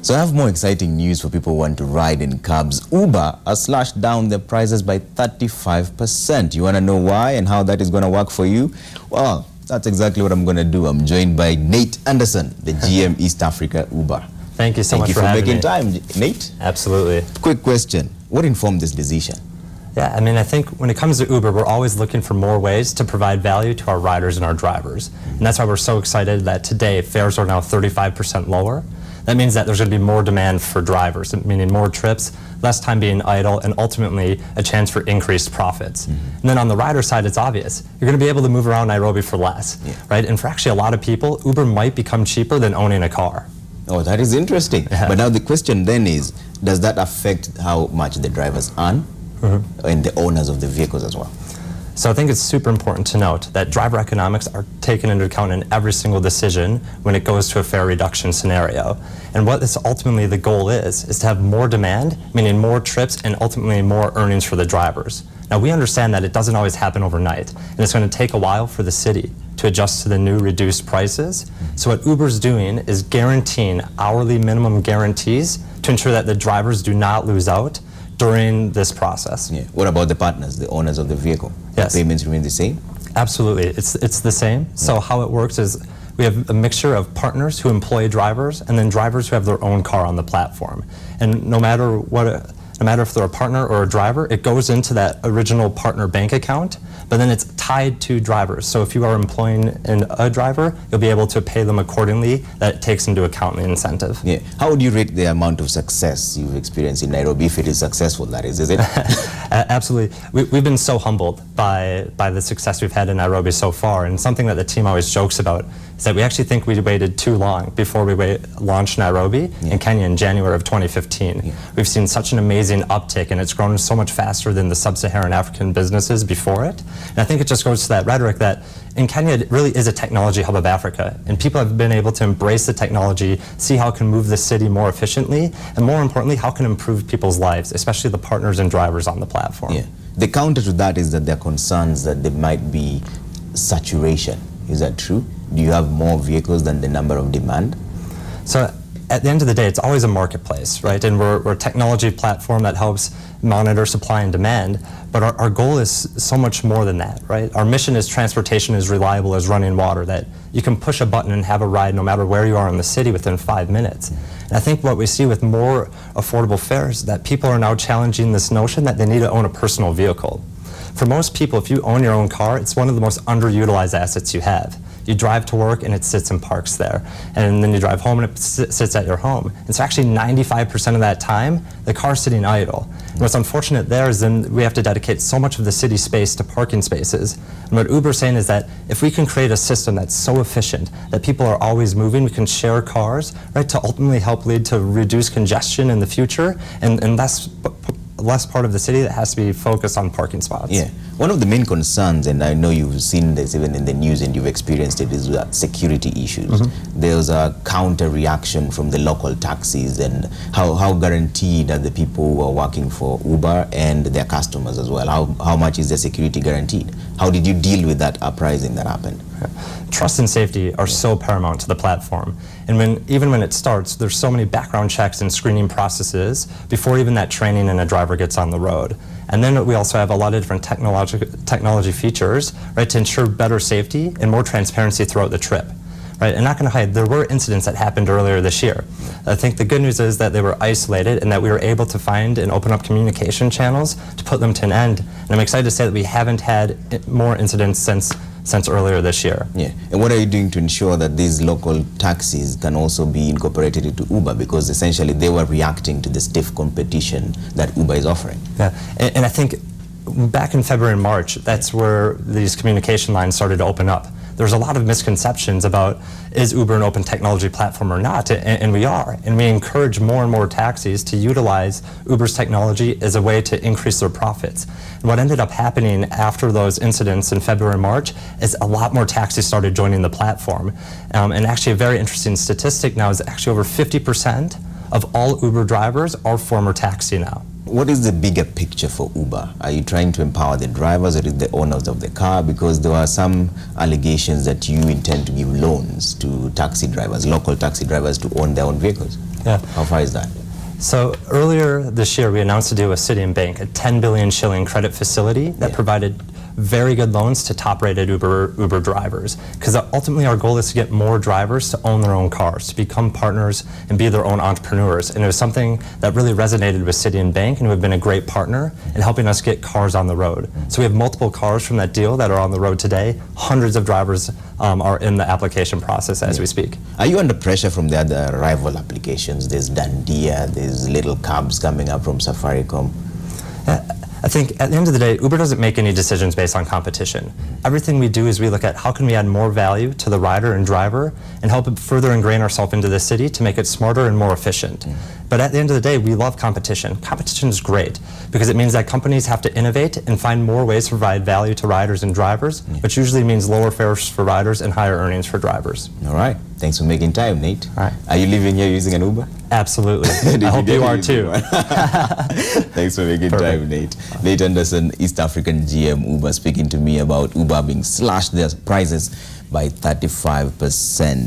So I have more exciting news for people who want to ride in cabs. Uber has slashed down their prices by 35%. You want to know why and how that is going to work for you? Well, that's exactly what I'm going to do. I'm joined by Nate Anderson, the GM East Africa Uber. Thank you so much for having me. Thank you for making time, Nate. Absolutely. Quick question. What informed this decision? Yeah, I mean, I think when it comes to Uber, we're always looking for more ways to provide value to our riders and our drivers. And that's why we're so excited that today fares are now 35% lower. That means that there's going to be more demand for drivers, meaning more trips, less time being idle, and ultimately a chance for increased profits. And then on the rider side, it's obvious. You're going to be able to move around Nairobi for less, right? And for actually a lot of people, Uber might become cheaper than owning a car. Oh, that is interesting. Yeah. But now the question then is, does that affect how much the drivers earn and the owners of the vehicles as well? So I think it's super important to note that driver economics are taken into account in every single decision when it goes to a fare reduction scenario. And what this ultimately the goal is to have more demand, meaning more trips and ultimately more earnings for the drivers. Now we understand that it doesn't always happen overnight, and it's going to take a while for the city to adjust to the new reduced prices. So what Uber's doing is guaranteeing hourly minimum guarantees to ensure that the drivers do not lose out during this process. Yeah. What about the partners, the owners of the vehicle? Yes. The payments remain the same? Absolutely, it's the same. So how it works is we have a mixture of partners who employ drivers and then drivers who have their own car on the platform. And no matter if they're a partner or a driver, it goes into that original partner bank account, but then it's tied to drivers. So if you are employing a driver, you'll be able to pay them accordingly. That takes into account the incentive. Yeah. How would you rate the amount of success you've experienced in Nairobi, if it is successful, that is it? Absolutely. We've been so humbled by the success we've had in Nairobi so far, and something that the team always jokes about is that we actually think we waited too long before we launched Nairobi in Kenya in January of 2015. We've seen such an amazing uptick, and it's grown so much faster than the sub-Saharan African businesses before it. And I think it just goes to that rhetoric that in Kenya it really is a technology hub of Africa, and people have been able to embrace the technology, see how it can move the city more efficiently, and more importantly, how it can improve people's lives, especially the partners and drivers on the platform. Yeah. The counter to that is that there are concerns that there might be saturation. Is that true? Do you have more vehicles than the number of demand? So at the end of the day, it's always a marketplace, right? And we're a technology platform that helps monitor supply and demand, but our goal is so much more than that, right? Our mission is transportation as reliable as running water, that you can push a button and have a ride no matter where you are in the city within 5 minutes. And I think what we see with more affordable fares, that people are now challenging this notion that they need to own a personal vehicle. For most people, if you own your own car, it's one of the most underutilized assets you have. You drive to work and it sits and parks there. And then you drive home and it sits at your home. And so actually 95% of that time, the car's sitting idle. And what's unfortunate there is then we have to dedicate so much of the city space to parking spaces. And what Uber's saying is that if we can create a system that's so efficient that people are always moving, we can share cars, right, to ultimately help lead to reduced congestion in the future and less part of the city that has to be focused on parking spots. Yeah. One of the main concerns, and I know you've seen this even in the news and you've experienced it, is security issues. There's a counter reaction from the local taxis, and how guaranteed are the people who are working for Uber and their customers as well? How much is the security guaranteed? How did you deal with that uprising that happened? Trust and safety are so paramount to the platform. And even when it starts, there's so many background checks and screening processes before even that training and a driver gets on the road. And then we also have a lot of different technology features, right, to ensure better safety and more transparency throughout the trip. Right, and not going to hide, there were incidents that happened earlier this year. I think the good news is that they were isolated and that we were able to find and open up communication channels to put them to an end. And I'm excited to say that we haven't had more incidents since earlier this year. Yeah. And what are you doing to ensure that these local taxis can also be incorporated into Uber? Because essentially they were reacting to the stiff competition that Uber is offering. Yeah, and I think back in February and March, that's where these communication lines started to open up. There's a lot of misconceptions about, is Uber an open technology platform or not? And we are. And we encourage more and more taxis to utilize Uber's technology as a way to increase their profits. And what ended up happening after those incidents in February and March is a lot more taxis started joining the platform. And actually a very interesting statistic now is actually over 50% of all Uber drivers are former taxi now. What is the bigger picture for Uber? Are you trying to empower the drivers or is the owners of the car? Because there are some allegations that you intend to give loans to taxi drivers, local taxi drivers, to own their own vehicles. Yeah. How far is that? So earlier this year, we announced a deal with City and Bank, a 10 billion shilling credit facility that provided very good loans to top-rated Uber drivers. Because ultimately our goal is to get more drivers to own their own cars, to become partners and be their own entrepreneurs. And it was something that really resonated with City and Bank and who have been a great partner in helping us get cars on the road. So we have multiple cars from that deal that are on the road today. Hundreds of drivers are in the application process as we speak. Are you under pressure from the other rival applications? There's Dandia, there's little cabs coming up from Safaricom. I think at the end of the day, Uber doesn't make any decisions based on competition. Everything we do is we look at how can we add more value to the rider and driver and help further ingrain ourselves into the city to make it smarter and more efficient. But at the end of the day, we love competition. Competition is great because it means that companies have to innovate and find more ways to provide value to riders and drivers, which usually means lower fares for riders and higher earnings for drivers. All right. Thanks for making time, Nate. All right. Are you living here using an Uber? Absolutely. I hope you are too. Thanks for making time, Nate. Nate Anderson, East African GM Uber, speaking to me about Uber being slashed their prices by 35%.